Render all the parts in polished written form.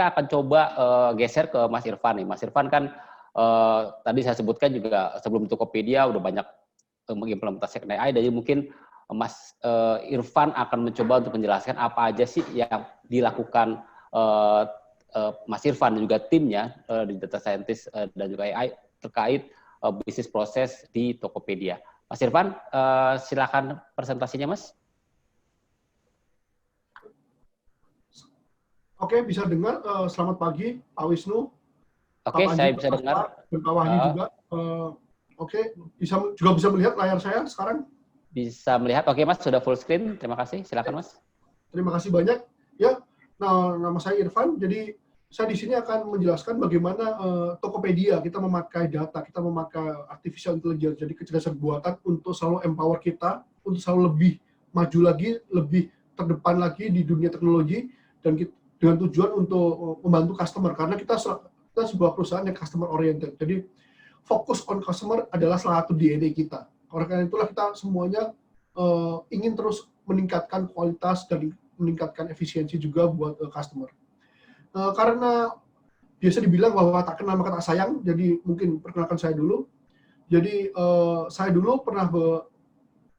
kita akan coba geser ke Mas Irfan nih. Mas Irfan kan tadi saya sebutkan juga sebelum Tokopedia udah banyak mengimplementasikan AI, jadi mungkin Mas Irfan akan mencoba untuk menjelaskan apa aja sih yang dilakukan Mas Irfan dan juga timnya di data scientist dan juga AI terkait bisnis proses di Tokopedia. Mas Irfan, silakan presentasinya, Mas. Oke, bisa dengar. Selamat pagi, Pak Wisnu. Oke, saya bisa dengar. Dan Pak Wahyu juga. Oke, juga bisa melihat layar saya sekarang? Bisa melihat. Oke, Mas, sudah full screen. Terima kasih. Silakan, Mas. Terima kasih banyak. Ya, nama saya Irfan. Jadi, saya di sini akan menjelaskan bagaimana Tokopedia, kita memakai data, kita memakai artificial intelligence, jadi kecerdasan buatan untuk selalu empower kita, untuk selalu lebih maju lagi, lebih terdepan lagi di dunia teknologi, dan dengan tujuan untuk membantu customer, karena kita sebuah perusahaan yang customer oriented. Jadi fokus on customer adalah salah satu DNA kita. Oleh karena itulah kita semuanya ingin terus meningkatkan kualitas dan meningkatkan efisiensi juga buat customer. Karena biasa dibilang bahwa tak kenal maka tak sayang, jadi mungkin perkenalkan saya dulu. Jadi saya dulu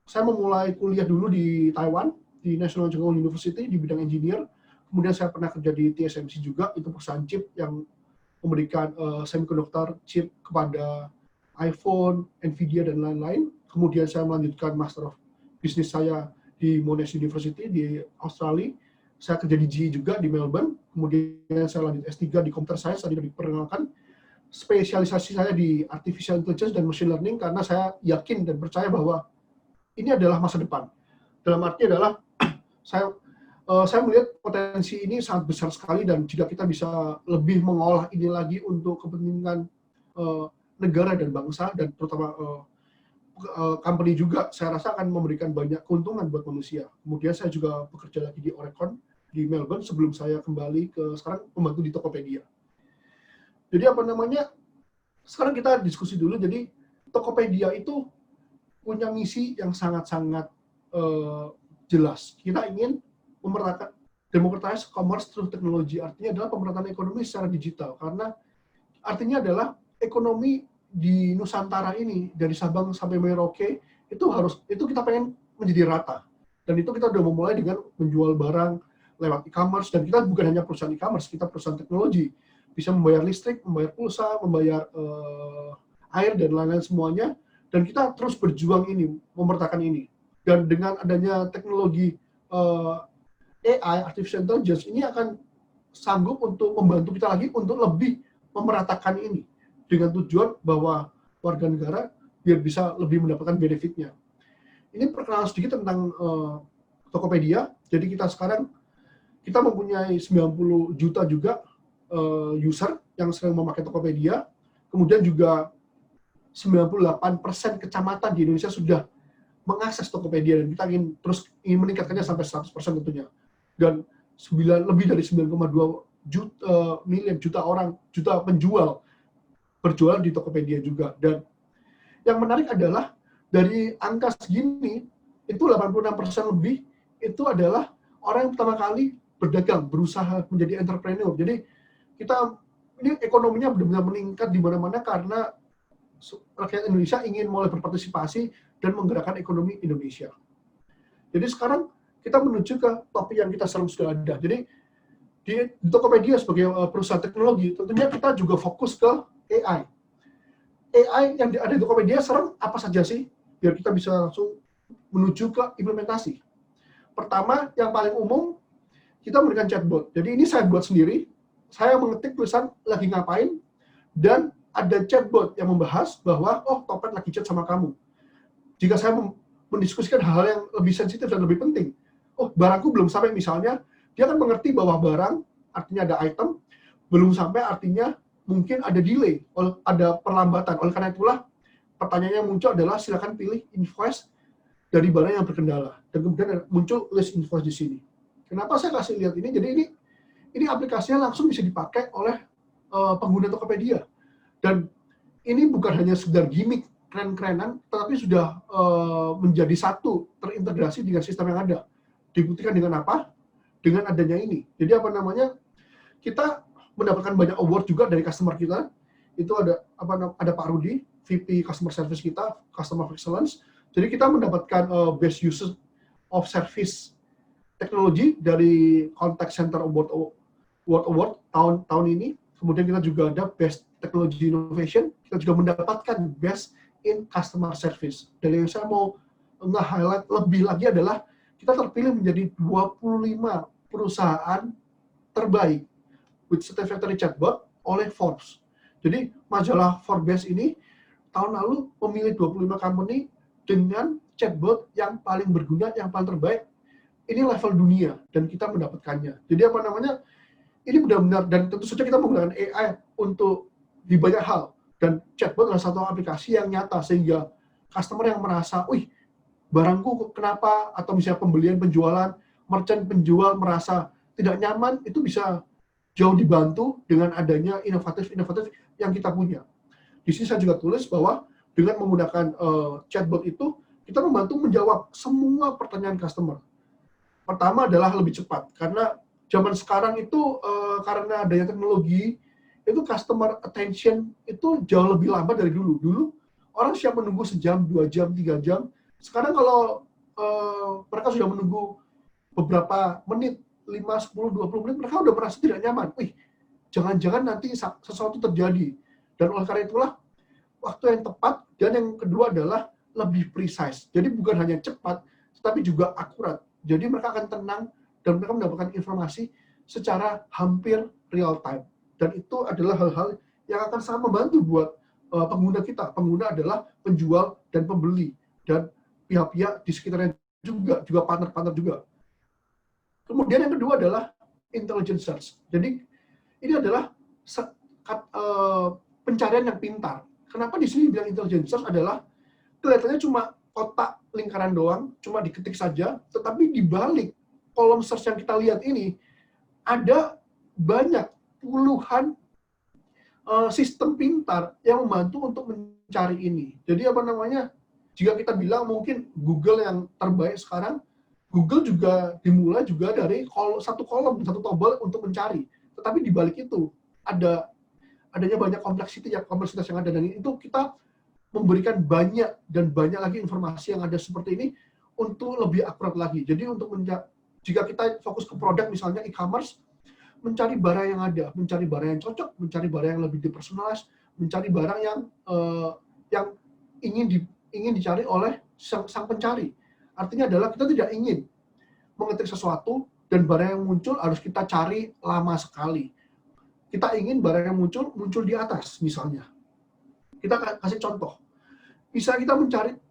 saya memulai kuliah dulu di Taiwan, di National Cheng Kung University di bidang engineer. Kemudian saya pernah kerja di TSMC juga, itu perusahaan chip yang memberikan semiconductor chip kepada iPhone, Nvidia, dan lain-lain. Kemudian saya melanjutkan Master of Business saya di Monash University di Australia. Saya kerja di GE juga di Melbourne. Kemudian saya lanjut S3 di Computer Science, tadi diperkenalkan. Spesialisasi saya di Artificial Intelligence dan Machine Learning karena saya yakin dan percaya bahwa ini adalah masa depan. Dalam arti adalah saya melihat potensi ini sangat besar sekali, dan jika kita bisa lebih mengolah ini lagi untuk kepentingan negara dan bangsa, dan terutama company juga, saya rasa akan memberikan banyak keuntungan buat manusia. Kemudian saya juga bekerja lagi di Oregon, di Melbourne, sebelum saya kembali ke sekarang membantu di Tokopedia. Jadi sekarang kita diskusi dulu. Jadi Tokopedia itu punya misi yang sangat-sangat jelas. Kita ingin democratize commerce through technology, artinya adalah pemerataan ekonomi secara digital, karena artinya adalah ekonomi di Nusantara ini dari Sabang sampai Merauke itu kita pengen menjadi rata, dan itu kita udah memulai dengan menjual barang lewat e-commerce, dan kita bukan hanya perusahaan e-commerce, kita perusahaan teknologi, bisa membayar listrik, membayar pulsa, membayar air dan lain-lain semuanya, dan kita terus berjuang ini, memeratakan ini, dan dengan adanya teknologi AI, Artificial Intelligence, ini akan sanggup untuk membantu kita lagi untuk lebih memeratakan ini, dengan tujuan bahwa warga negara biar bisa lebih mendapatkan benefitnya. Ini perkenalan sedikit tentang Tokopedia. Jadi kita mempunyai 90 juta juga user yang sering memakai Tokopedia. Kemudian juga 98% kecamatan di Indonesia sudah mengakses Tokopedia, dan kita ingin meningkatkannya sampai 100% tentunya. Dan lebih dari 9,2 juta penjual berjualan di Tokopedia juga. Dan yang menarik adalah dari angka segini, itu 86% lebih itu adalah orang yang pertama kali berdagang, berusaha menjadi entrepreneur. Jadi ini ekonominya benar-benar meningkat di mana-mana karena rakyat Indonesia ingin mulai berpartisipasi dan menggerakkan ekonomi Indonesia. Jadi sekarang kita menuju ke topik yang kita selalu sudah ada. Jadi di Tokopedia sebagai perusahaan teknologi, tentunya kita juga fokus ke AI. AI yang ada di Tokopedia serem apa saja sih? Biar kita bisa langsung menuju ke implementasi. Pertama, yang paling umum, kita memberikan chatbot. Jadi ini saya buat sendiri. Saya mengetik tulisan lagi ngapain, dan ada chatbot yang membahas bahwa, oh, Topet lagi chat sama kamu. Jika saya mendiskusikan hal yang lebih sensitif dan lebih penting, oh, barangku belum sampai misalnya, dia akan mengerti bahwa barang, artinya ada item, belum sampai artinya mungkin ada delay, ada perlambatan. Oleh karena itulah, pertanyaannya muncul adalah silakan pilih invoice dari barang yang berkendala. Dan kemudian muncul list invoice di sini. Kenapa saya kasih lihat ini? Jadi ini aplikasinya langsung bisa dipakai oleh pengguna Tokopedia. Dan ini bukan hanya sekedar gimmick, keren-kerenan, tetapi sudah menjadi satu, terintegrasi dengan sistem yang ada. Dibuktikan dengan apa? Dengan adanya ini. Jadi kita mendapatkan banyak award juga dari customer kita. Itu ada Pak Rudi, VP Customer Service kita, Customer Excellence. Jadi kita mendapatkan Best Use of Service Technology dari Contact Center Award tahun ini. Kemudian kita juga ada Best Technology Innovation. Kita juga mendapatkan Best in Customer Service. Dan yang saya mau nge-highlight lebih lagi adalah kita terpilih menjadi 25 perusahaan terbaik with satisfactory chatbot oleh Forbes. Jadi majalah Forbes ini tahun lalu memilih 25 company dengan chatbot yang paling berguna, yang paling terbaik. Ini level dunia dan kita mendapatkannya. Jadi ini benar-benar, dan tentu saja kita menggunakan AI untuk di banyak hal. Dan chatbot adalah satu aplikasi yang nyata sehingga customer yang merasa, wih, barangku kenapa, atau misalnya pembelian, penjualan, merchant penjual merasa tidak nyaman, itu bisa jauh dibantu dengan adanya inovatif yang kita punya. Di sini saya juga tulis bahwa dengan menggunakan chatbot itu, kita membantu menjawab semua pertanyaan customer. Pertama adalah lebih cepat, karena zaman sekarang itu karena adanya teknologi, itu customer attention itu jauh lebih lambat dari dulu. Dulu orang siap menunggu sejam, 2 jam, 3 jam. Sekarang kalau mereka sudah menunggu beberapa menit, 5, 10, 20 menit, mereka sudah merasa tidak nyaman. Wih, jangan-jangan nanti sesuatu terjadi. Dan oleh karena itulah, waktu yang tepat, dan yang kedua adalah lebih precise. Jadi bukan hanya cepat, tetapi juga akurat. Jadi mereka akan tenang, dan mereka mendapatkan informasi secara hampir real time. Dan itu adalah hal-hal yang akan sangat membantu buat pengguna kita. Pengguna adalah penjual dan pembeli. Dan pihak-pihak di sekitarnya juga partner-partner juga. Kemudian yang kedua adalah intelligent search. Jadi ini adalah pencarian yang pintar. Kenapa di sini bilang intelligent search adalah kelihatannya cuma kotak lingkaran doang, cuma diketik saja, tetapi di balik kolom search yang kita lihat ini ada banyak puluhan sistem pintar yang membantu untuk mencari ini. Jadi jika kita bilang mungkin Google yang terbaik sekarang, Google juga dimulai juga dari satu kolom, satu tombol untuk mencari. Tetapi di balik itu adanya banyak kompleksitas yang ada, dan itu kita memberikan banyak lagi informasi yang ada seperti ini untuk lebih akurat lagi. Jadi jika kita fokus ke produk misalnya e-commerce, mencari barang yang ada, mencari barang yang cocok, mencari barang yang lebih dipersonalize, mencari barang yang ingin dicari oleh sang pencari. Artinya adalah kita tidak ingin mengetik sesuatu dan barang yang muncul harus kita cari lama sekali. Kita ingin barang yang muncul di atas misalnya. Kita kasih contoh. Bisa kita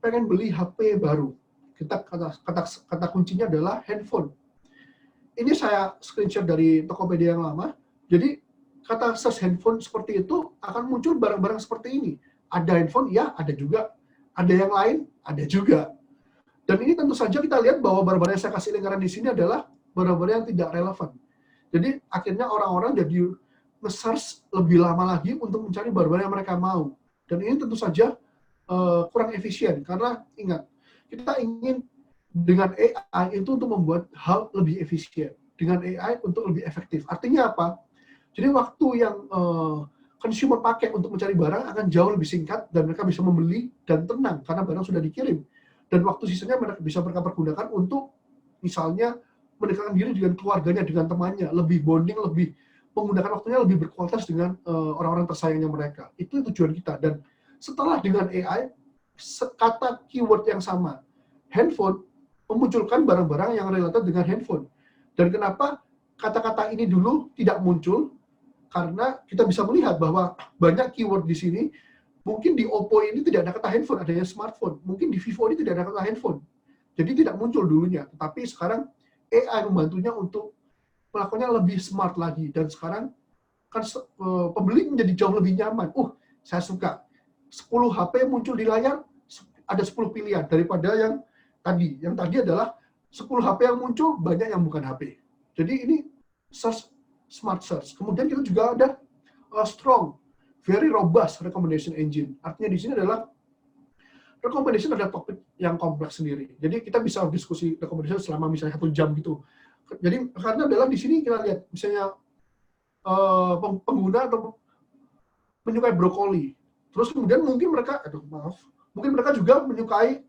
pengen beli HP baru. Kata kuncinya adalah handphone. Ini saya screenshot dari Tokopedia yang lama. Jadi kata search handphone seperti itu akan muncul barang-barang seperti ini. Ada handphone, ya ada juga. Ada yang lain, ada juga. Dan ini tentu saja kita lihat bahwa barang-barang yang saya kasih lingkaran di sini adalah barang-barang yang tidak relevan. Jadi akhirnya orang-orang jadi nge-search lebih lama lagi untuk mencari barang-barang yang mereka mau. Dan ini tentu saja kurang efisien, karena ingat, kita ingin dengan AI itu untuk membuat hal lebih efisien, dengan AI untuk lebih efektif. Artinya apa? Jadi waktu yang consumer pakai untuk mencari barang akan jauh lebih singkat, dan mereka bisa membeli dan tenang karena barang sudah dikirim. Dan waktu sisanya mereka bisa pergunakan untuk misalnya mendekatkan diri dengan keluarganya, dengan temannya, lebih bonding, lebih menggunakan waktunya lebih berkualitas dengan orang-orang tersayangnya mereka. Itu tujuan kita. Dan setelah dengan AI, kata keyword yang sama, handphone, memunculkan barang-barang yang related dengan handphone. Dan kenapa kata-kata ini dulu tidak muncul? Karena kita bisa melihat bahwa banyak keyword di sini, mungkin di Oppo ini tidak ada kata handphone, adanya smartphone. Mungkin di Vivo ini tidak ada kata handphone. Jadi tidak muncul dulunya. Tetapi sekarang AI membantunya untuk melakukannya lebih smart lagi. Dan sekarang kan pembeli menjadi jauh lebih nyaman. Saya suka. 10 HP muncul di layar, ada 10 pilihan daripada yang tadi. Yang tadi adalah 10 HP yang muncul, banyak yang bukan HP. Jadi ini smart search. Kemudian kita juga ada strong, very robust recommendation engine. Artinya di sini adalah recommendation adalah topik yang kompleks sendiri. Jadi kita bisa diskusi recommendation selama misalnya 1 jam gitu. Jadi karena dalam di sini kita lihat misalnya pengguna atau menyukai brokoli. Terus kemudian mungkin mereka, mungkin mereka juga menyukai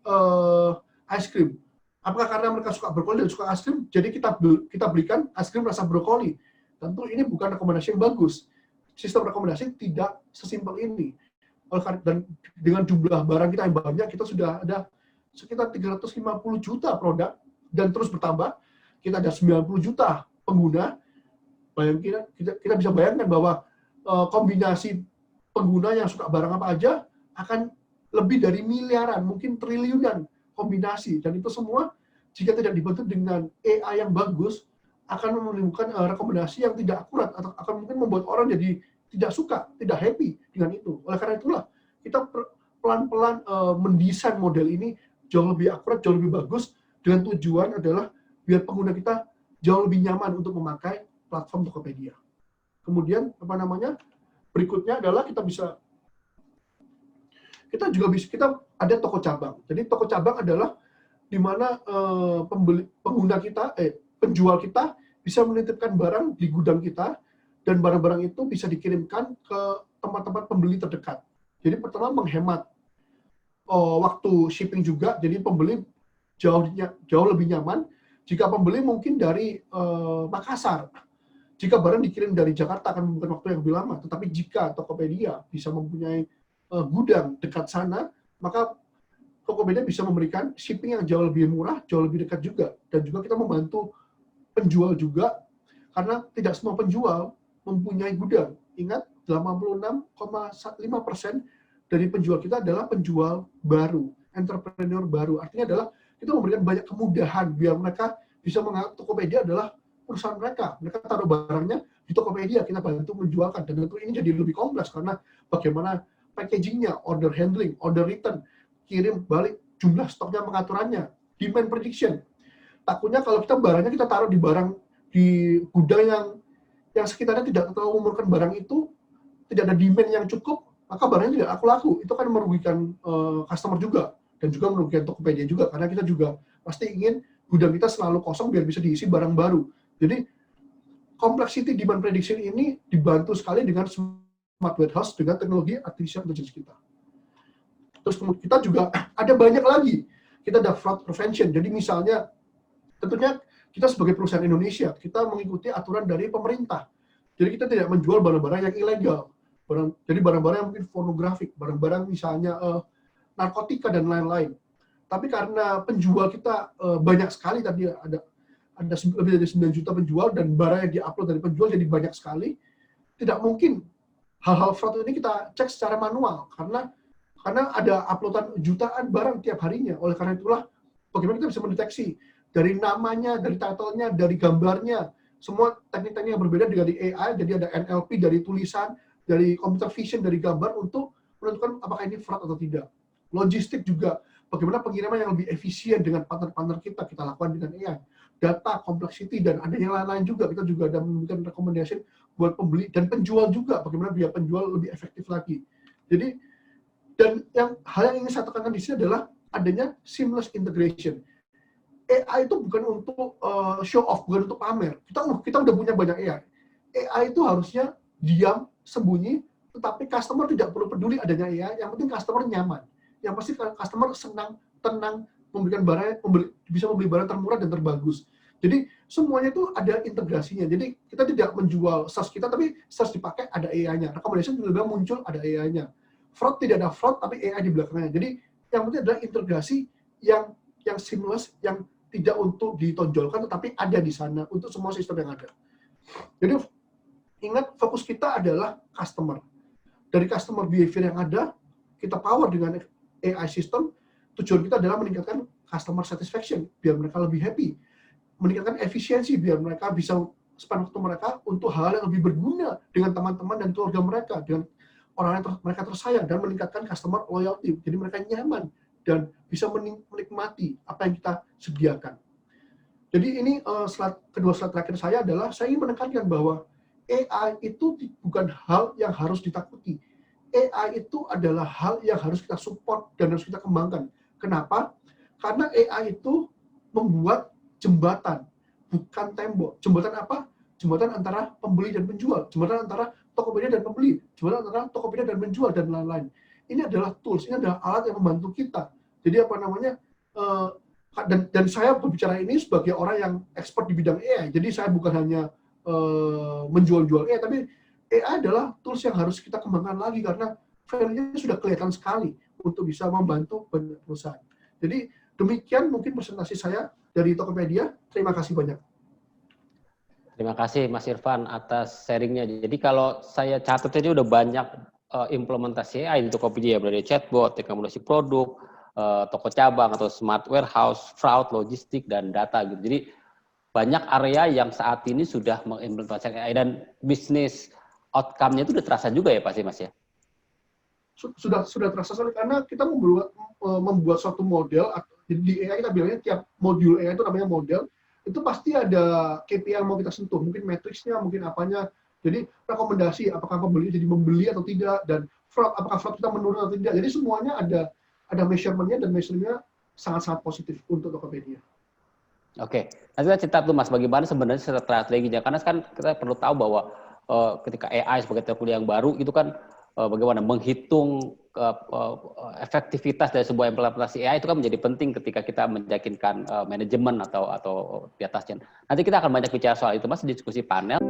ice cream. Apakah karena mereka suka brokoli dan suka es krim, jadi kita belikan es krim rasa brokoli? Tentu ini bukan rekomendasi yang bagus. Sistem rekomendasi tidak sesimpel ini. Dan dengan jumlah barang kita yang banyak, kita sudah ada sekitar 350 juta produk dan terus bertambah. Kita ada 90 juta pengguna. Kita bisa bayangkan bahwa kombinasi pengguna yang suka barang apa aja akan lebih dari miliaran, mungkin triliunan kombinasi, dan itu semua jika tidak dibantu dengan AI yang bagus akan menimbulkan rekomendasi yang tidak akurat atau akan mungkin membuat orang jadi tidak suka, tidak happy dengan itu. Oleh karena itulah kita pelan-pelan mendesain model ini jauh lebih akurat, jauh lebih bagus, dengan tujuan adalah biar pengguna kita jauh lebih nyaman untuk memakai platform Tokopedia. Kemudian berikutnya adalah kita ada toko cabang. Jadi toko cabang adalah di mana penjual kita bisa menitipkan barang di gudang kita dan barang-barang itu bisa dikirimkan ke tempat-tempat pembeli terdekat. Jadi pertama menghemat waktu shipping juga, jadi pembeli jauh lebih nyaman. Jika pembeli mungkin dari Makassar, jika barang dikirim dari Jakarta akan membutuhkan waktu yang lebih lama. Tetapi jika Tokopedia bisa mempunyai gudang dekat sana, maka Tokopedia bisa memberikan shipping yang jauh lebih murah, jauh lebih dekat juga. Dan juga kita membantu penjual juga, karena tidak semua penjual mempunyai gudang. Ingat, 86,5% dari penjual kita adalah penjual baru, entrepreneur baru. Artinya adalah kita memberikan banyak kemudahan biar mereka bisa menganggap Tokopedia adalah perusahaan mereka. Mereka taruh barangnya di Tokopedia, kita bantu menjualkan. Dan tentu ini jadi lebih kompleks karena bagaimana packaging-nya, order handling, order return, kirim balik, jumlah stoknya, pengaturannya, demand prediction. Takutnya kalau barangnya kita taruh di gudang yang sekitarnya tidak terlalu memerlukan barang itu, tidak ada demand yang cukup, maka barangnya tidak laku. Itu kan merugikan customer juga, dan juga merugikan Tokopedia juga, karena kita juga pasti ingin gudang kita selalu kosong biar bisa diisi barang baru. Jadi, complexity demand prediction ini dibantu sekali dengan smart warehouse dengan teknologi artificial intelligence kita. Terus kita juga ada banyak lagi. Kita ada fraud prevention. Jadi misalnya, tentunya kita sebagai perusahaan Indonesia, kita mengikuti aturan dari pemerintah. Jadi kita tidak menjual barang-barang yang ilegal. Jadi barang-barang yang mungkin pornografik, barang-barang misalnya narkotika dan lain-lain. Tapi karena penjual kita banyak sekali, tadi ada lebih dari 9 juta penjual, dan barang yang di-upload dari penjual jadi banyak sekali, tidak mungkin hal-hal fraud ini kita cek secara manual, karena ada uploadan jutaan barang tiap harinya. Oleh karena itulah, bagaimana kita bisa mendeteksi dari namanya, dari title-nya, dari gambarnya, semua teknik-teknik yang berbeda dari AI, jadi ada NLP dari tulisan, dari computer vision, dari gambar, untuk menentukan apakah ini fraud atau tidak. Logistik juga, bagaimana pengiriman yang lebih efisien dengan partner-partner kita lakukan dengan AI. Data, complexity, dan adanya lain-lain juga. Kita juga ada memberikan rekomendasi buat pembeli dan penjual juga, bagaimana biar penjual lebih efektif lagi. Jadi, dan hal yang ingin saya tekankan di sini adalah adanya seamless integration. AI itu bukan untuk show off, bukan untuk pamer. Kita udah punya banyak AI. AI itu harusnya diam, sembunyi, tetapi customer tidak perlu peduli adanya AI, yang penting customer nyaman. Yang pasti customer senang, tenang, bisa membeli barang termurah dan terbagus. Jadi semuanya itu ada integrasinya. Jadi kita tidak menjual search kita, tapi search dipakai ada AI-nya. Recommendation tiba-tiba muncul ada AI-nya. Fraud tidak ada fraud, tapi AI di belakangnya. Jadi yang penting adalah integrasi yang seamless, yang tidak untuk ditonjolkan, tetapi ada di sana untuk semua sistem yang ada. Jadi ingat, fokus kita adalah customer. Dari customer behavior yang ada, kita power dengan AI system. Tujuan kita adalah meningkatkan customer satisfaction, biar mereka lebih happy. Meningkatkan efisiensi, biar mereka bisa spend waktu mereka untuk hal yang lebih berguna dengan teman-teman dan keluarga mereka, dengan orang yang mereka tersayang, dan meningkatkan customer loyalty. Jadi mereka nyaman dan bisa menikmati apa yang kita sediakan. Jadi ini kedua slide terakhir saya adalah, saya ingin menekankan bahwa AI itu bukan hal yang harus ditakuti. AI itu adalah hal yang harus kita support dan harus kita kembangkan. Kenapa? Karena AI itu membuat jembatan, bukan tembok. Jembatan apa? jembatan antara pembeli dan penjual, jembatan antara Tokopedia dan pembeli, jembatan antara Tokopedia dan penjual, dan lain-lain. Ini adalah tools, ini adalah alat yang membantu kita. Jadi apa namanya, dan saya berbicara ini sebagai orang yang expert di bidang AI, jadi saya bukan hanya menjual-jual AI, tapi AI adalah tools yang harus kita kembangkan lagi, karena value-nya sudah kelihatan sekali untuk bisa membantu banyak perusahaan. Jadi demikian mungkin presentasi saya dari Tokopedia. Terima kasih banyak. Terima kasih Mas Irfan atas sharingnya. Jadi kalau saya catat ini udah banyak implementasi AI di Tokopedia, dari chatbot, rekomendasi produk, toko cabang atau smart warehouse, fraud, logistik, dan data gitu. Jadi banyak area yang saat ini sudah mengimplementasikan AI dan bisnis outcome-nya itu udah terasa juga ya pasti Mas ya? Sudah terasa sekali, karena kita membuat suatu model. Jadi di AI kita bilangnya tiap modul AI itu namanya model, itu pasti ada KPI yang mau kita sentuh, mungkin matriksnya, mungkin apanya. Jadi rekomendasi, apakah pembeli jadi membeli atau tidak, dan fraud, apakah fraud kita menurun atau tidak. Jadi semuanya ada measurement-nya, dan measurement-nya sangat-sangat positif untuk Tokopedia. Oke, nanti kita cerita tuh Mas, bagaimana sebenarnya strateginya, karena kan kita perlu tahu bahwa ketika AI sebagai teknologi yang baru itu kan bagaimana menghitung efektivitas dari sebuah implementasi AI itu kan menjadi penting ketika kita meyakinkan manajemen atau di atasnya. Nanti kita akan banyak bicara soal itu Mas, diskusi panel.